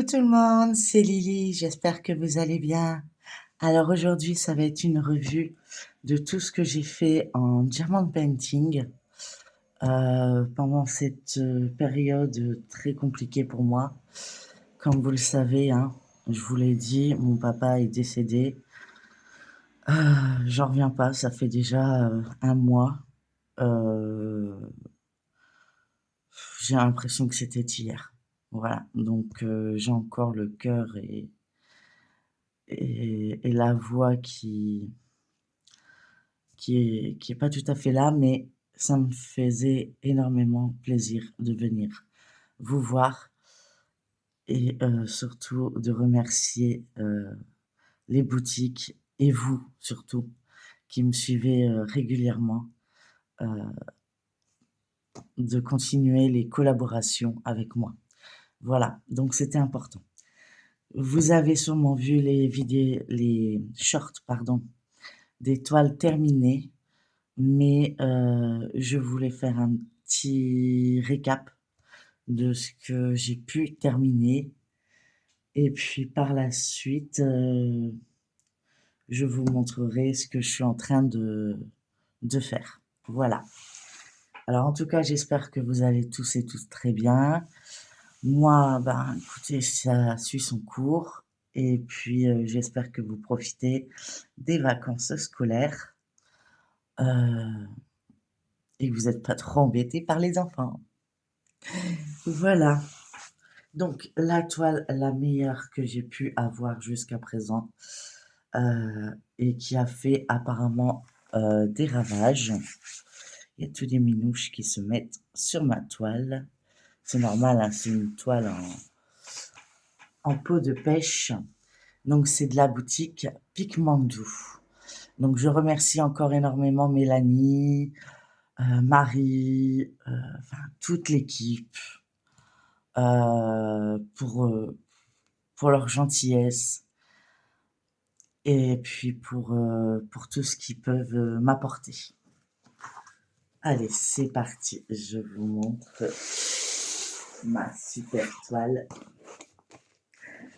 Coucou tout le monde, c'est Lily, j'espère que vous allez bien. Alors aujourd'hui, ça va être une revue de tout ce que j'ai fait en diamond painting pendant cette période très compliquée pour moi. Comme vous le savez, hein, je vous l'ai dit, mon papa est décédé. J'en reviens pas, ça fait déjà un mois. Euh, j'ai l'impression que c'était hier. Voilà, donc j'ai encore le cœur et la voix qui est pas tout à fait là, mais ça me faisait énormément plaisir de venir vous voir et surtout de remercier les boutiques et vous surtout qui me suivez régulièrement, euh, de continuer les collaborations avec moi. Voilà, donc c'était important. Vous avez sûrement vu les vidéos, les shorts, pardon, des toiles terminées. Mais je voulais faire un petit récap de ce que j'ai pu terminer. Et puis par la suite, je vous montrerai ce que je suis en train de faire. Voilà. Alors en tout cas, j'espère que vous allez tous et toutes très bien. Moi, ben écoutez, ça suit son cours. Et puis j'espère que vous profitez des vacances scolaires et que vous n'êtes pas trop embêtés par les enfants. Voilà. Donc, la toile la meilleure que j'ai pu avoir jusqu'à présent et qui a fait apparemment des ravages. Il y a tous des minouches qui se mettent sur ma toile. C'est normal, hein, c'est une toile en peau de pêche. Donc, c'est de la boutique Pigmandou. Donc, je remercie encore énormément Mélanie, Marie, enfin, toute l'équipe pour leur gentillesse et puis pour tout ce qu'ils peuvent m'apporter. Allez, c'est parti. Je vous montre ma super toile.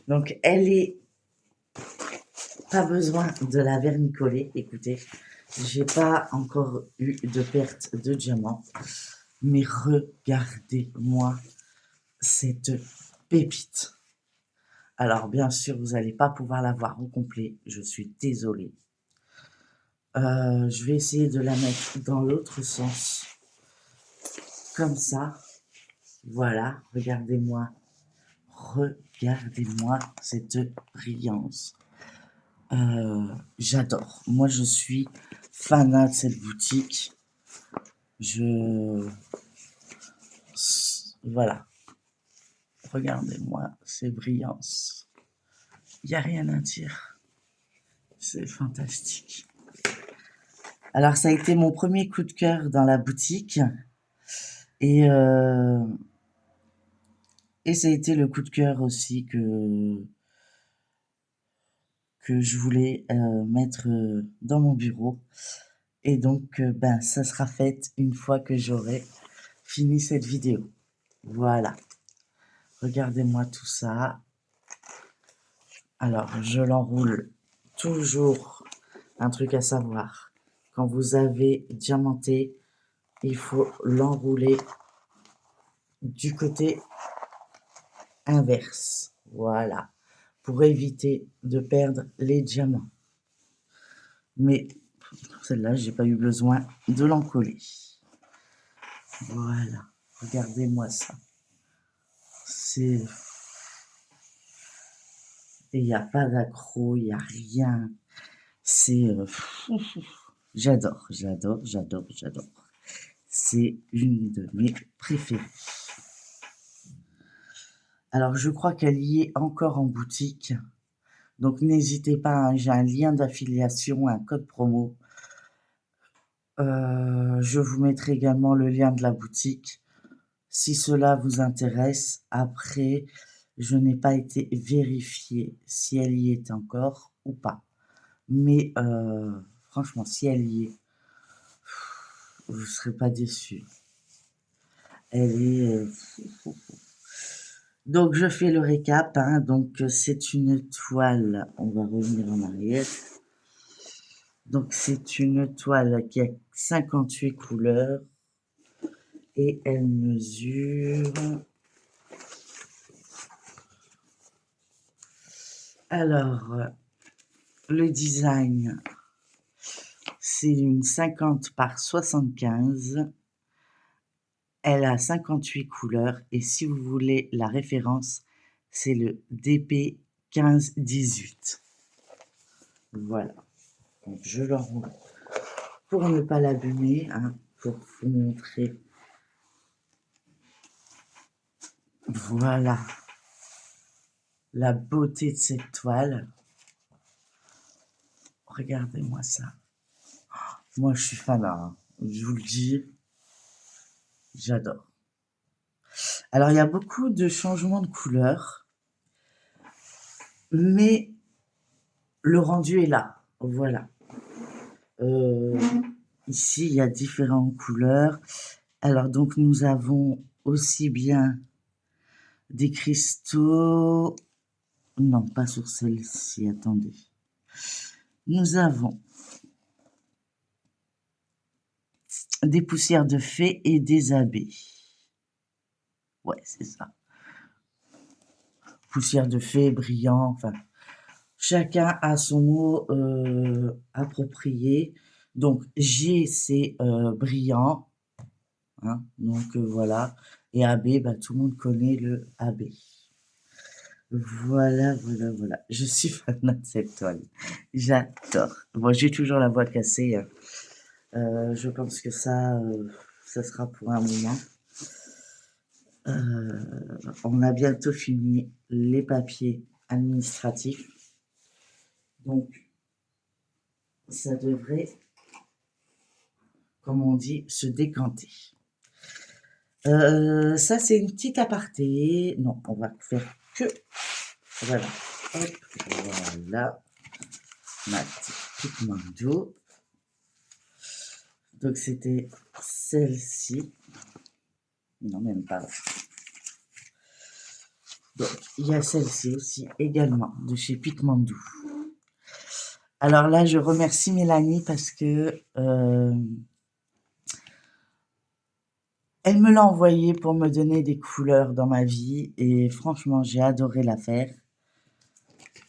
Donc, elle est pas besoin de la vernicoler. Écoutez, j'ai pas encore eu de perte de diamant. Mais regardez-moi cette pépite. Alors, bien sûr, vous n'allez pas pouvoir la voir au complet. Je suis désolée. Je vais essayer de la mettre dans l'autre sens. Comme ça. Voilà, regardez-moi. Regardez-moi cette brillance. J'adore. Moi, je suis fanat de cette boutique. Je... Voilà. Regardez-moi ces brillances. Il n'y a rien à dire. C'est fantastique. Alors, ça a été mon premier coup de cœur dans la boutique. Et, euh, et ça a été le coup de cœur aussi que je voulais mettre dans mon bureau. Et donc, ben, ça sera fait une fois que j'aurai fini cette vidéo. Voilà. Regardez-moi tout ça. Alors, je l'enroule toujours. Un truc à savoir. Quand vous avez diamanté, il faut l'enrouler du côté inverse. Voilà. Pour éviter de perdre les diamants. Mais celle-là, j'ai pas eu besoin de l'encoller. Voilà. Regardez-moi ça. C'est... Et il n'y a pas d'accro, il n'y a rien. C'est... j'adore, j'adore, j'adore, j'adore. C'est une de mes préférées. Alors, je crois qu'elle y est encore en boutique. Donc, n'hésitez pas, hein, j'ai un lien d'affiliation, un code promo. Je vous mettrai également le lien de la boutique. Si cela vous intéresse, après, je n'ai pas été vérifiée si elle y est encore ou pas. Mais franchement, si elle y est, vous ne serez pas déçus. Elle est... Donc je fais le récap, hein. Donc c'est une toile, on va revenir en arrière. Donc c'est une toile qui a 58 couleurs et elle mesure... Alors, le design, c'est une 50 par 75. Elle a 58 couleurs et si vous voulez la référence, c'est le DP 1518. Voilà. Donc je l'enroule pour ne pas l'abîmer, hein, pour vous montrer. Voilà la beauté de cette toile. Regardez-moi ça. Moi, je suis fan, hein. Je vous le dis, j'adore. Alors, il y a beaucoup de changements de couleurs, mais le rendu est là. Voilà. Euh, Ici, il y a différentes couleurs. Alors, donc, nous avons aussi bien des cristaux. Non, pas sur celle-ci, attendez. Nous avons des poussières de fées et des abbés. Ouais, c'est ça. Poussière de fées, brillant, enfin, chacun a son mot approprié. Donc, G, c'est brillant. Hein, donc, voilà. Et AB, bah, tout le monde connaît le AB. Voilà, voilà, voilà. Je suis fan de cette toile. J'adore. Bon, j'ai toujours la voix cassée, hein. Je pense que ça sera pour un moment. On a bientôt fini les papiers administratifs. Donc, ça devrait, comme on dit, se décanter. Ça, c'est une petite aparté. Non, on va faire que... Voilà. Hop, voilà. Ma petite pigment d'eau. Donc, c'était celle-ci. Non, même pas. Donc, il y a celle-ci aussi également, de chez Pigmandou. Alors là, je remercie Mélanie parce que elle me l'a envoyé pour me donner des couleurs dans ma vie et franchement, j'ai adoré la faire.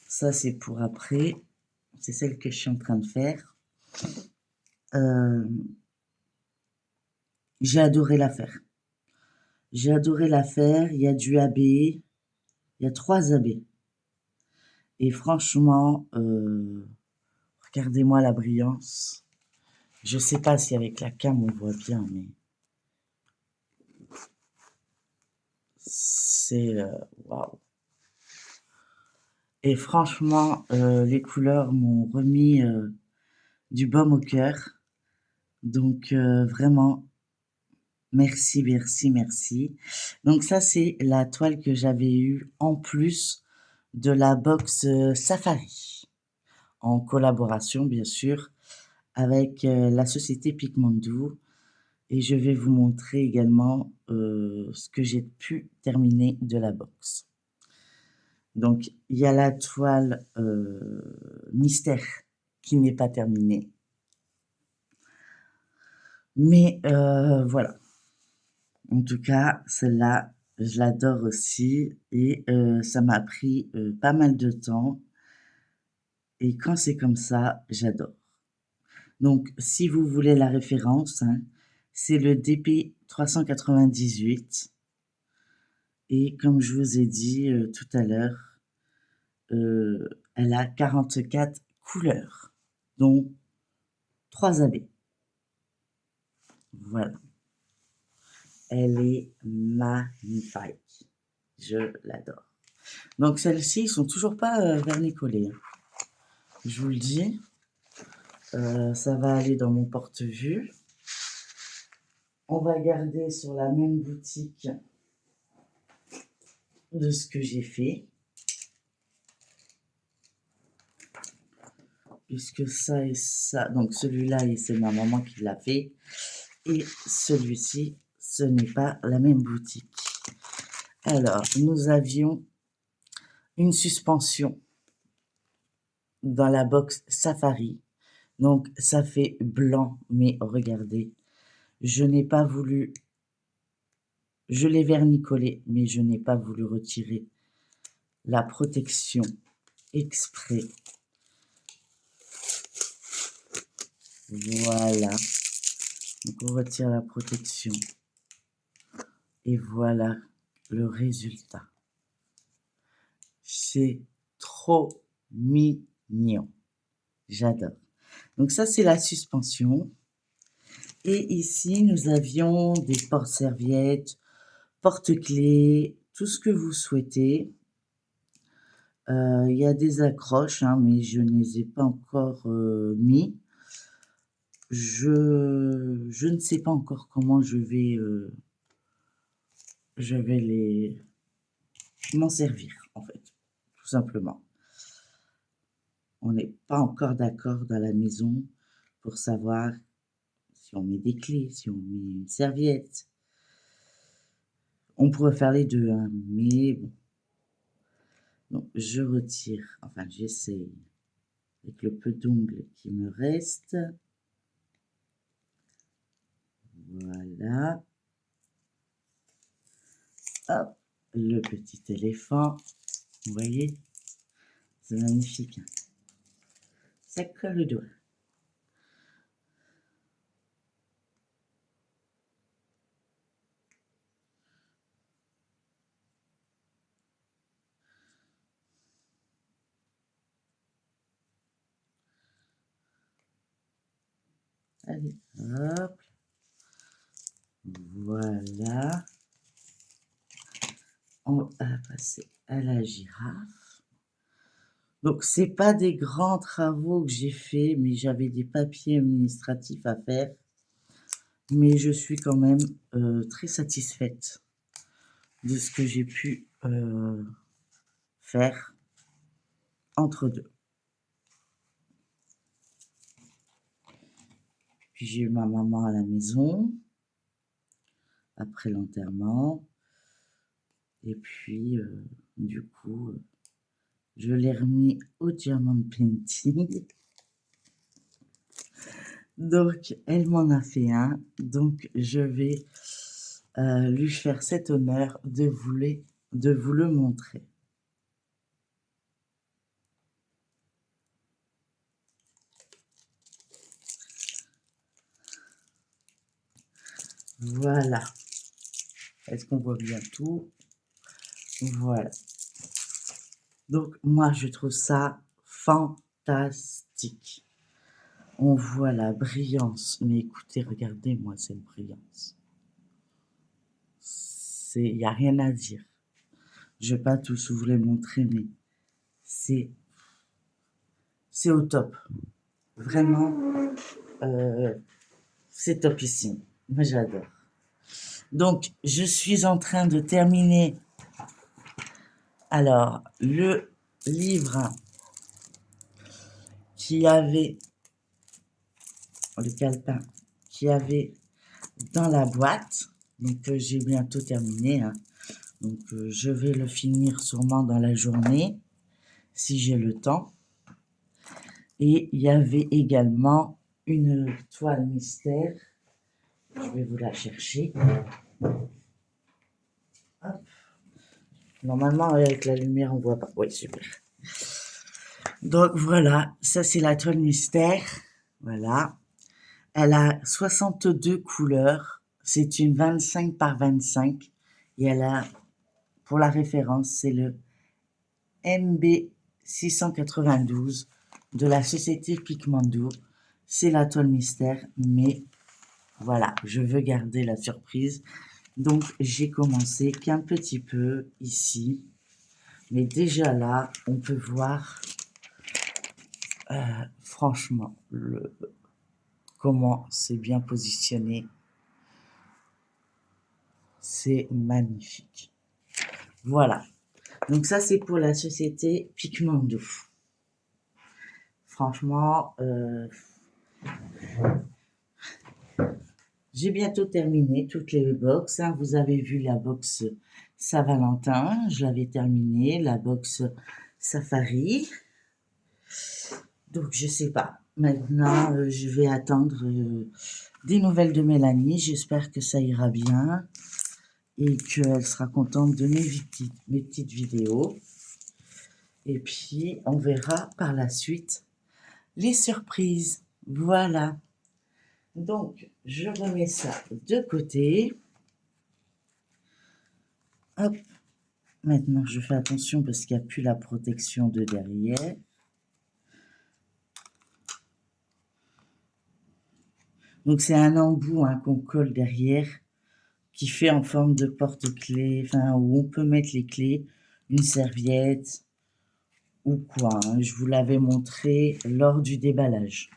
Ça, c'est pour après. C'est celle que je suis en train de faire. J'ai adoré la faire. J'ai adoré la faire. Il y a du AB. Il y a 3 AB. Et franchement, regardez-moi la brillance. Je sais pas si avec la cam on voit bien, mais c'est waouh. Et franchement, les couleurs m'ont remis du baume au cœur. Donc vraiment, merci, merci, merci. Donc ça, c'est la toile que j'avais eue en plus de la box Safari, en collaboration bien sûr avec la société Pigmandou. Et je vais vous montrer également ce que j'ai pu terminer de la box. Donc, il y a la toile mystère qui n'est pas terminée. Mais voilà. En tout cas, celle-là, je l'adore aussi. Et ça m'a pris pas mal de temps. Et quand c'est comme ça, j'adore. Donc, si vous voulez la référence, hein, c'est le DP 398. Et comme je vous ai dit tout à l'heure, elle a 44 couleurs, dont 3 AB. Voilà. Elle est magnifique. Je l'adore. Donc celles-ci, ils sont toujours pas vernicolées, hein. Je vous le dis. Ça va aller dans mon porte-vue. On va garder sur la même boutique de ce que j'ai fait. Puisque ça et ça, donc celui-là, c'est ma maman qui l'a fait. Et celui-ci, ce n'est pas la même boutique. Alors, nous avions une suspension dans la box Safari. Donc, ça fait blanc, mais regardez, je n'ai pas voulu, je l'ai vernicolé, mais je n'ai pas voulu retirer la protection exprès. Voilà. Donc, on retire la protection. Et voilà le résultat. C'est trop mignon. J'adore. Donc ça, c'est la suspension. Et ici, nous avions des porte-serviettes, porte-clés, tout ce que vous souhaitez. Il y a des accroches, hein, mais je ne les ai pas encore mis. Je ne sais pas encore comment je vais m'en servir, en fait, tout simplement. On n'est pas encore d'accord dans la maison pour savoir si on met des clés, si on met une serviette. On pourrait faire les deux, hein, mais bon. Donc, je retire, enfin, j'essaye avec le peu d'ongles qui me reste. Voilà. Hop, le petit éléphant. Vous voyez? C'est magnifique. Hein. Ça colle le doigt. Allez, hop. Voilà. On va passer à la girafe. Donc, c'est pas des grands travaux que j'ai fait, mais j'avais des papiers administratifs à faire. Mais je suis quand même très satisfaite de ce que j'ai pu faire entre deux. Puis j'ai eu ma maman à la maison après l'enterrement. Et puis, du coup, je l'ai remis au diamond painting. Donc, elle m'en a fait un. Donc, je vais lui faire cet honneur de vous le montrer. Voilà. Est-ce qu'on voit bien tout? Voilà. Donc, moi, je trouve ça fantastique. On voit la brillance. Mais écoutez, regardez-moi cette brillance. Il n'y a rien à dire. Je ne vais pas tous vous les montrer, mais c'est au top. Vraiment, c'est topissime. Moi, j'adore. Donc, je suis en train de terminer, alors, le livre qui avait, le calepin, qui avait dans la boîte. Donc, j'ai bientôt terminé. Hein. Donc, je vais le finir sûrement dans la journée, si j'ai le temps. Et il y avait également une toile mystère. Je vais vous la chercher. Hop. Normalement, avec la lumière, on voit pas. Oui, super. Donc voilà, ça c'est la toile mystère. Voilà. Elle a 62 couleurs. C'est une 25 par 25. Et elle a, pour la référence, c'est le MB 692 de la société Pigmento. C'est la toile mystère, mais voilà, je veux garder la surprise. Donc, j'ai commencé qu'un petit peu ici. Mais déjà là, on peut voir, franchement, comment c'est bien positionné. C'est magnifique. Voilà. Donc ça, c'est pour la société Pigmento. Franchement, J'ai bientôt terminé toutes les box, hein. Vous avez vu la box Saint-Valentin, je l'avais terminée, la box Safari. Donc je sais pas. Maintenant, je vais attendre des nouvelles de Mélanie. J'espère que ça ira bien et qu'elle sera contente de mes petites vidéos. Et puis, on verra par la suite les surprises. Voilà. Donc, je remets ça de côté. Hop. Maintenant, je fais attention parce qu'il n'y a plus la protection de derrière. Donc, c'est un embout hein, qu'on colle derrière qui fait en forme de porte-clés, enfin, où on peut mettre les clés, une serviette ou quoi. Hein. Je vous l'avais montré lors du déballage.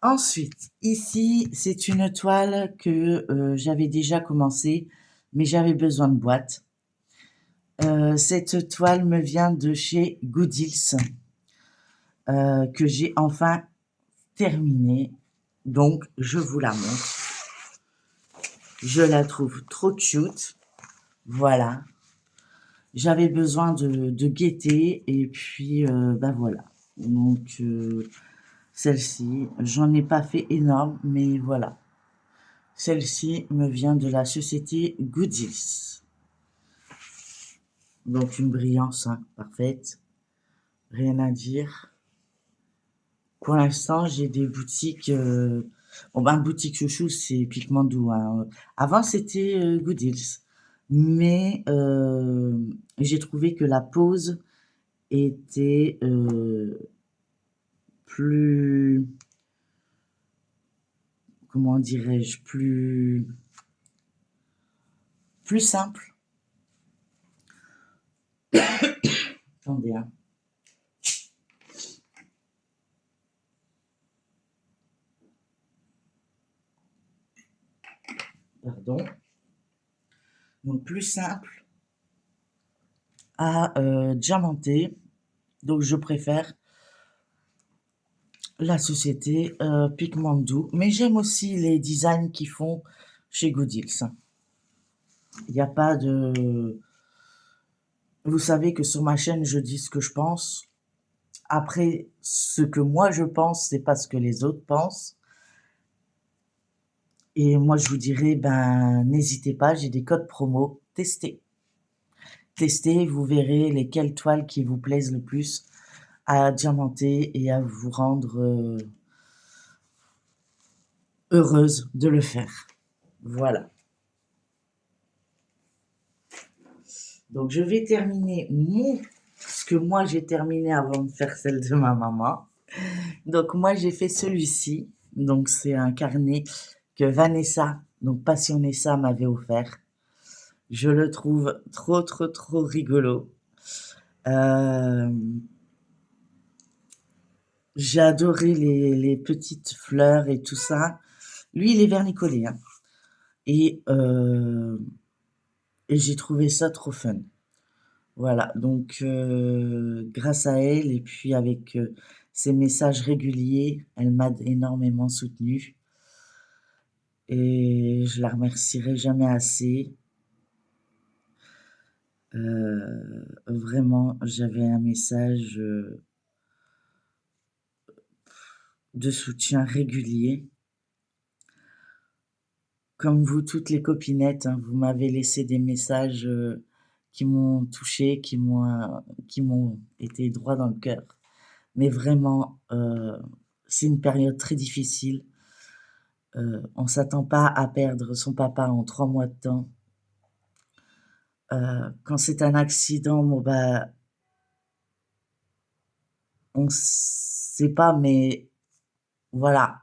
Ensuite, ici, c'est une toile que j'avais déjà commencé, mais j'avais besoin de boîte. Cette toile me vient de chez Goodills, que j'ai enfin terminée. Donc, je vous la montre. Je la trouve trop cute. Voilà. J'avais besoin de gaieté et puis, ben voilà. Donc, celle-ci, j'en ai pas fait énorme, mais voilà. Celle-ci me vient de la société Goodills. Donc une brillance hein, parfaite, rien à dire. Pour l'instant, j'ai des boutiques. Bon ben, boutique chouchou, c'est Picmandou. Hein. Avant, c'était Goodills, mais j'ai trouvé que la pose était plus, comment dirais-je, plus simple. Attendez, hein. Pardon. Donc plus simple à diamanter. Donc je préfère la société Picmandou. Mais j'aime aussi les designs qu'ils font chez Goodills. Il n'y a pas de... Vous savez que sur ma chaîne, je dis ce que je pense. Après, ce que moi je pense, c'est pas ce que les autres pensent. Et moi, je vous dirais, ben, n'hésitez pas, j'ai des codes promo. Testez. Testez, vous verrez lesquelles toiles qui vous plaisent le plus à diamanter et à vous rendre heureuse de le faire. Voilà. Donc, je vais terminer ce que moi j'ai terminé avant de faire celle de ma maman. Donc, moi j'ai fait celui-ci. Donc, c'est un carnet que Vanessa, donc Passionnessa, m'avait offert. Je le trouve trop, trop, trop rigolo. J'ai adoré les petites fleurs et tout ça. Lui, il est vernicolé. Hein. Et, euh, et j'ai trouvé ça trop fun. Voilà, donc grâce à elle et puis avec ses messages réguliers, elle m'a énormément soutenue et je la remercierai jamais assez. Vraiment, j'avais un message de soutien régulier. Comme vous, toutes les copinettes, hein, vous m'avez laissé des messages qui m'ont touché, qui m'ont été droit dans le cœur. Mais vraiment, c'est une période très difficile. On s'attend pas à perdre son papa en 3 mois de temps. Quand c'est un accident, bon bah, on sait pas, mais voilà,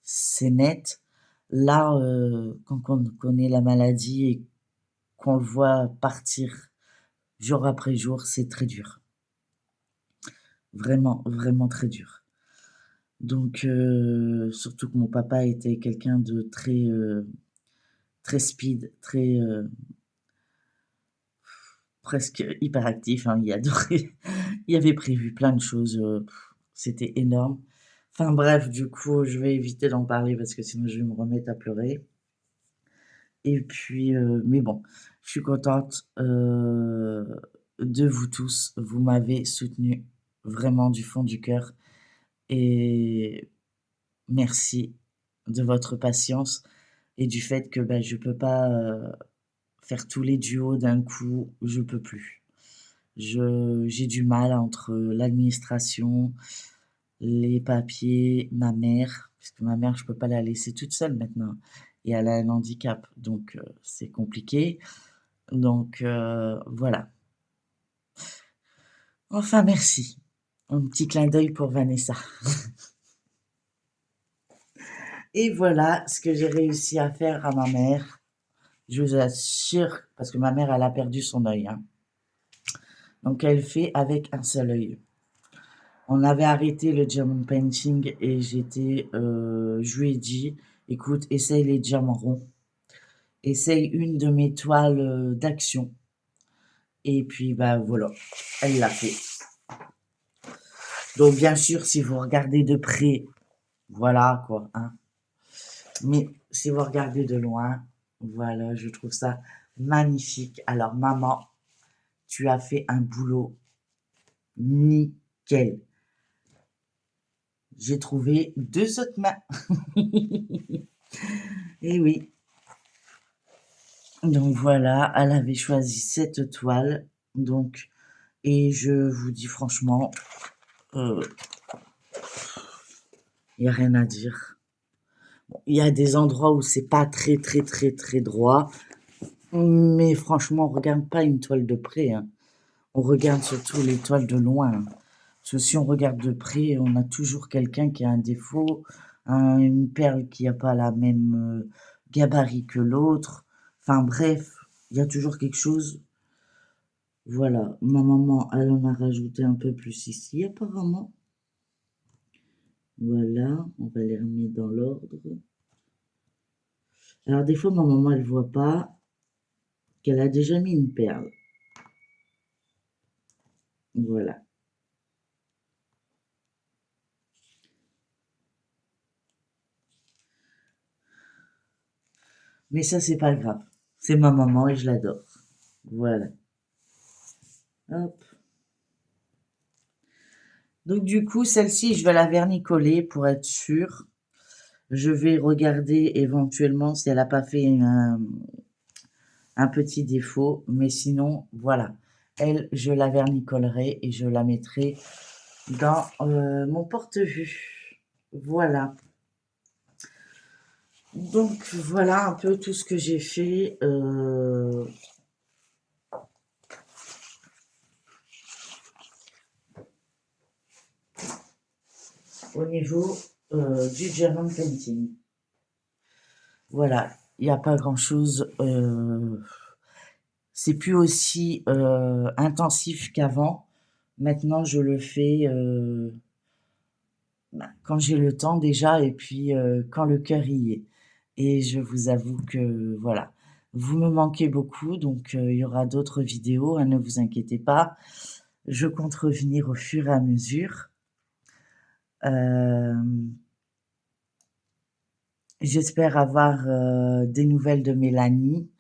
c'est net. Là, quand on connaît la maladie et qu'on le voit partir jour après jour, c'est très dur. Vraiment, vraiment très dur. Donc, surtout que mon papa était quelqu'un de très, très speed, très, presque hyperactif, hein, il adorait. Il avait prévu plein de choses, c'était énorme. Enfin bref, du coup, je vais éviter d'en parler parce que sinon je vais me remettre à pleurer. Et puis, mais bon, je suis contente, de vous tous. Vous m'avez soutenue vraiment du fond du cœur et merci de votre patience et du fait que, bah, je peux pas, faire tous les duos d'un coup, je peux plus. J'ai du mal entre l'administration, les papiers, ma mère, puisque ma mère, je peux pas la laisser toute seule maintenant et elle a un handicap, donc c'est compliqué. Donc voilà. Enfin merci. Un petit clin d'œil pour Vanessa. Et voilà ce que j'ai réussi à faire à ma mère. Je vous assure, parce que ma mère, elle a perdu son œil, hein. Donc elle fait avec un seul œil. On avait arrêté le diamond painting et je lui ai dit, écoute, essaye les diamants ronds. Essaye une de mes toiles d'action. Et puis, bah voilà, elle l'a fait. Donc bien sûr, si vous regardez de près, voilà quoi, hein. Mais si vous regardez de loin, voilà, je trouve ça magnifique. Alors maman, tu as fait un boulot nickel. J'ai trouvé 2 autres mains. Et oui. Donc voilà, elle avait choisi cette toile. Donc, et je vous dis franchement, il n'y a rien à dire. Bon, il y a des endroits où c'est pas très très très très droit. Mais franchement, on regarde pas une toile de près, hein. On regarde surtout les toiles de loin, hein. Parce que si on regarde de près, on a toujours quelqu'un qui a un défaut, une perle qui n'a pas la même gabarit que l'autre. Enfin bref, il y a toujours quelque chose. Voilà, ma maman, elle en a rajouté un peu plus ici apparemment. Voilà, on va les remettre dans l'ordre. Alors des fois, ma maman, elle voit pas qu'elle a déjà mis une perle. Voilà. Mais ça, c'est pas grave. C'est ma maman et je l'adore. Voilà. Hop. Donc du coup, celle-ci, je vais la vernicoller pour être sûre. Je vais regarder éventuellement si elle n'a pas fait un petit défaut. Mais sinon, voilà. Elle, je la vernicollerai et je la mettrai dans mon porte-vue. Voilà. Donc voilà un peu tout ce que j'ai fait. Au niveau du German painting. Voilà, il n'y a pas grand-chose. C'est plus aussi intensif qu'avant. Maintenant, je le fais quand j'ai le temps déjà et puis quand le cœur y est. Et je vous avoue que voilà, vous me manquez beaucoup, donc il y aura d'autres vidéos, hein, ne vous inquiétez pas. Je compte revenir au fur et à mesure. Euh, J'espère avoir des nouvelles de Mélanie,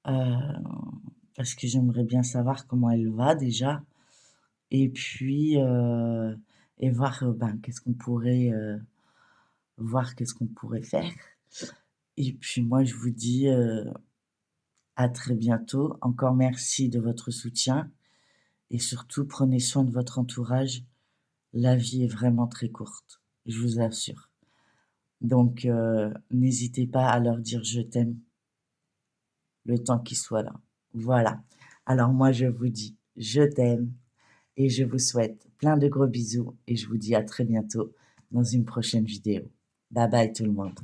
parce que j'aimerais bien savoir comment elle va déjà. Et puis, et voir ben, qu'est-ce qu'on pourrait faire. Et puis moi, je vous dis à très bientôt. Encore merci de votre soutien. Et surtout, prenez soin de votre entourage. La vie est vraiment très courte, je vous assure. Donc, n'hésitez pas à leur dire je t'aime le temps qu'ils soient là. Voilà. Alors moi, je vous dis je t'aime et je vous souhaite plein de gros bisous et je vous dis à très bientôt dans une prochaine vidéo. Bye bye tout le monde.